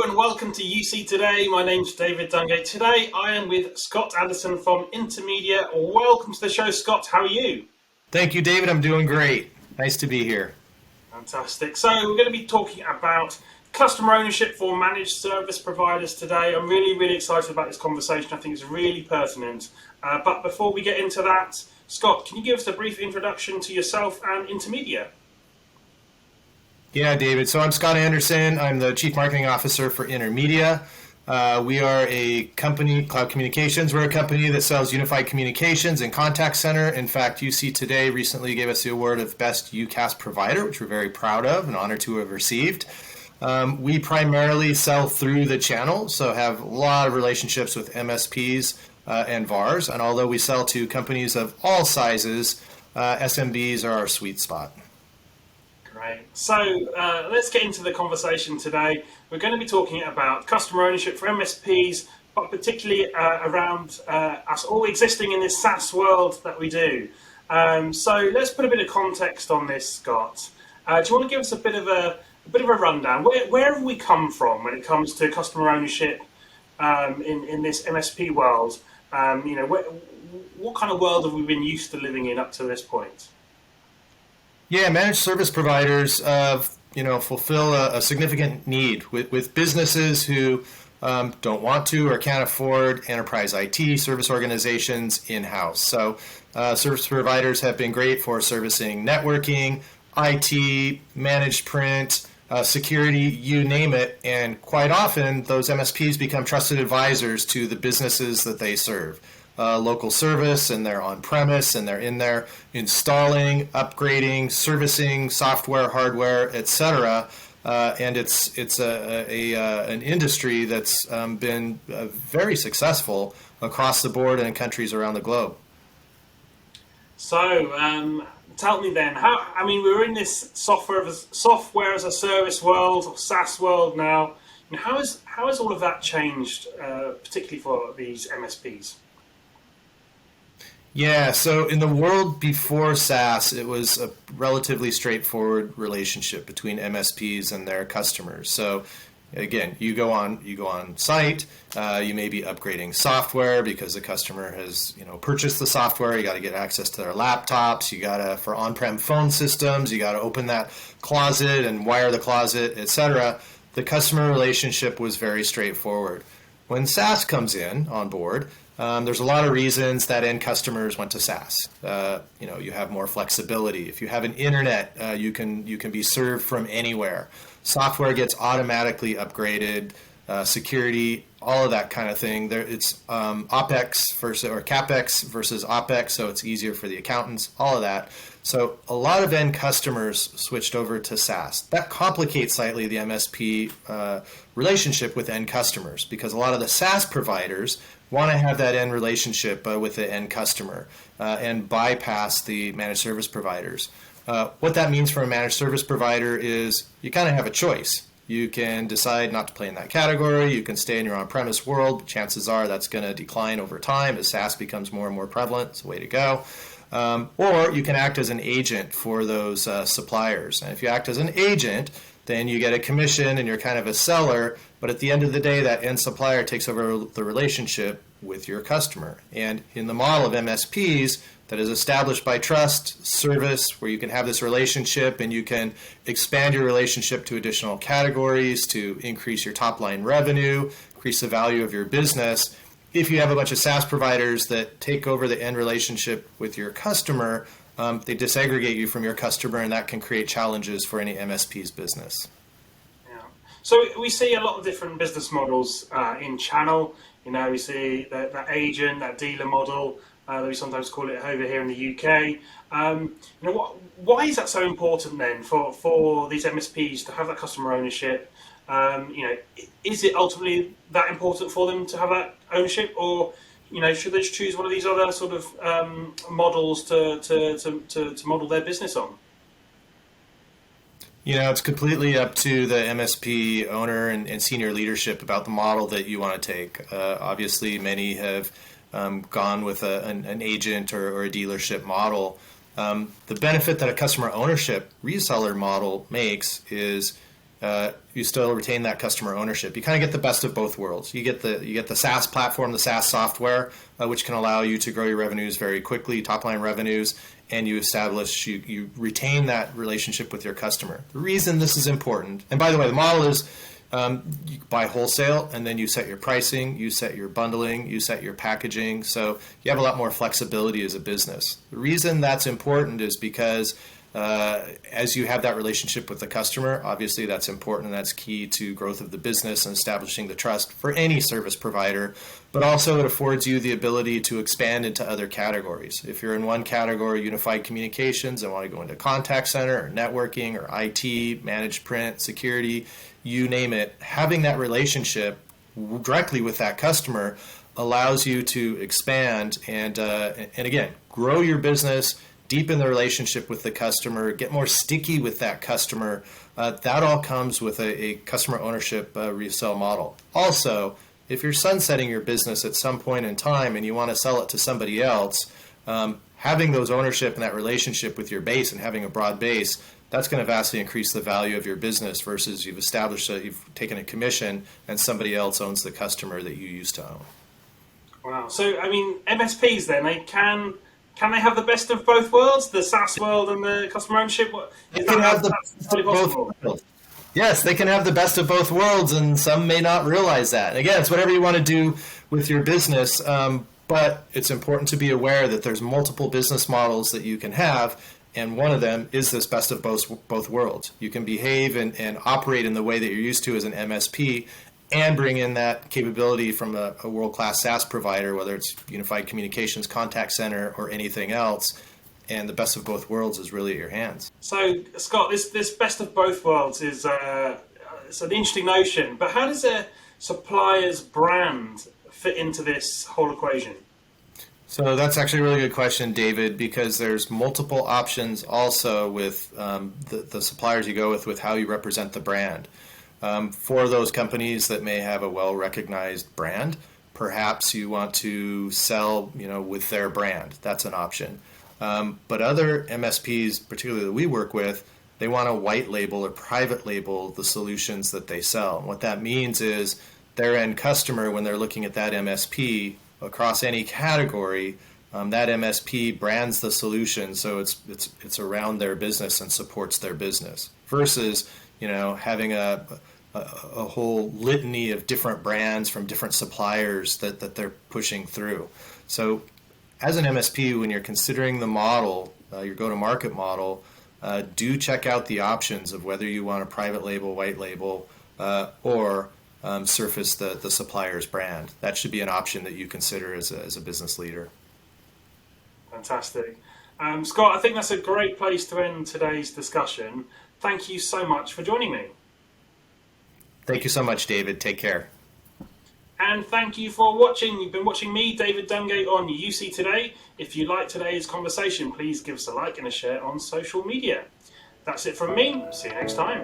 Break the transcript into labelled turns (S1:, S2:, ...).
S1: and welcome to UC Today. My name's David Dungay. Today I am with Scott Anderson from Intermedia. Welcome to the show, Scott. How are you?
S2: Thank you, David. I'm doing great. Nice to be here.
S1: Fantastic. So we're going to be talking about customer ownership for managed service providers today. I'm really excited about this conversation. I think it's really pertinent. But before we get into that, Scott, can you give us a brief introduction to yourself and Intermedia?
S2: Yeah, David. So I'm Scott Anderson. I'm the Chief Marketing Officer for Intermedia. We are a company, Cloud Communications. We're a company that sells unified communications and contact center. In fact, UC Today recently gave us the award of Best UCaaS Provider, which we're very proud of and honored to have received. We primarily sell through the channel, so have a lot of relationships with MSPs and VARs. And although we sell to companies of all sizes, SMBs are our sweet spot.
S1: Great. So let's get into the conversation today. We're going to be talking about customer ownership for MSPs, but particularly around us all existing in this SaaS world that we do. So let's put a bit of context on this, Scott. Do you want to give us a bit of a rundown? Where have we come from when it comes to customer ownership in this MSP world? What kind of world have we been used to living in up to this point?
S2: Yeah, managed service providers, fulfill a significant need with businesses who don't want to or can't afford enterprise IT service organizations in-house. So service providers have been great for servicing networking, IT, managed print, security, you name it. And quite often, those MSPs become trusted advisors to the businesses that they serve. Local service, and they're on-premise, and they're in there installing, upgrading, servicing software, hardware, etc. And it's an industry that's been very successful across the board and in countries around the globe.
S1: So tell me then, we're in this software as a service world, or SaaS world now. And how has all of that changed, particularly for these MSPs?
S2: Yeah, so in the world before SaaS, it was a relatively straightforward relationship between MSPs and their customers. So again, you go on site, you may be upgrading software because the customer has purchased the software. You got to get access to their laptops. You got to, for on-prem phone systems, you got to open that closet and wire the closet, etc. The customer relationship was very straightforward. When SaaS comes on board, there's a lot of reasons that end customers went to SaaS. You have more flexibility. If you have an internet, you can be served from anywhere. Software gets automatically upgraded. Security, all of that kind of thing. It's OpEx or CapEx versus OpEx, so it's easier for the accountants. All of that. So a lot of end customers switched over to SaaS. That complicates slightly the MSP relationship with end customers because a lot of the SaaS providers want to have that end relationship with the end customer and bypass the managed service providers. What that means for a managed service provider is you kind of have a choice. You can decide not to play in that category. You can stay in your on-premise world. Chances are that's going to decline over time as SaaS becomes more and more prevalent. It's the way to go. Or you can act as an agent for those suppliers. And if you act as an agent, then you get a commission and you're kind of a seller. But at the end of the day, that end supplier takes over the relationship with your customer. And in the model of MSPs that is established by trust, service, where you can have this relationship and you can expand your relationship to additional categories to increase your top line revenue, increase the value of your business. If you have a bunch of SaaS providers that take over the end relationship with your customer, they disaggregate you from your customer, and that can create challenges for any MSP's business.
S1: Yeah. So we see a lot of different business models in channel. We see that agent, that dealer model, that we sometimes call it over here in the UK. Why is that so important then for these MSPs to have that customer ownership? Is it ultimately that important for them to have that ownership, or should they just choose one of these other sort of models to model their business on?
S2: It's completely up to the MSP owner and senior leadership about the model that you want to take. Obviously, many have gone with an agent or a dealership model. The benefit that a customer ownership reseller model makes is you still retain that customer ownership. You kind of get the best of both worlds. You get the SaaS platform, the SaaS software, which can allow you to grow your revenues very quickly, top line revenues, and you retain that relationship with your customer. The reason this is important, and by the way, the model is you buy wholesale, and then you set your pricing, you set your bundling, you set your packaging. So you have a lot more flexibility as a business. The reason that's important is because as you have that relationship with the customer, obviously that's important and that's key to growth of the business and establishing the trust for any service provider, but also it affords you the ability to expand into other categories. If you're in one category, unified communications, and want to go into contact center or networking or IT, managed print, security, you name it, having that relationship directly with that customer allows you to expand and again, grow your business, deepen the relationship with the customer, get more sticky with that customer. That all comes with a customer ownership resale model. Also, if you're sunsetting your business at some point in time and you want to sell it to somebody else, having those ownership and that relationship with your base and having a broad base, that's going to vastly increase the value of your business versus you've taken a commission and somebody else owns the customer that you used to own.
S1: Wow. So, I mean, MSPs then, can they have the best of both worlds, the SaaS world and the customer ownership?
S2: They can have the best of both worlds. Yes, they can have the best of both worlds, and some may not realize that. And again, it's whatever you want to do with your business, but it's important to be aware that there's multiple business models that you can have, and one of them is this best of both worlds. You can behave and operate in the way that you're used to as an MSP, and bring in that capability from a world-class SaaS provider, whether it's unified communications, contact center, or anything else. And the best of both worlds is really at your hands.
S1: So, Scott, this best of both worlds is it's an interesting notion, but how does a supplier's brand fit into this whole equation?
S2: So that's actually a really good question, David, because there's multiple options also with the suppliers you go with how you represent the brand. For those companies that may have a well-recognized brand, perhaps you want to sell, with their brand. That's an option. But other MSPs, particularly that we work with, they want to white label or private label the solutions that they sell. And what that means is their end customer, when they're looking at that MSP across any category, that MSP brands the solution so it's around their business and supports their business versus having a whole litany of different brands from different suppliers that they're pushing through. So as an MSP, when you're considering the model, your go-to-market model, do check out the options of whether you want a private label, white label, or surface the supplier's brand. That should be an option that you consider as a business leader.
S1: Fantastic. Scott, I think that's a great place to end today's discussion. Thank you so much for joining me.
S2: Thank you so much, David. Take care.
S1: And thank you for watching. You've been watching me, David Dungay, on UC Today. If you liked today's conversation, please give us a like and a share on social media. That's it from me. See you next time.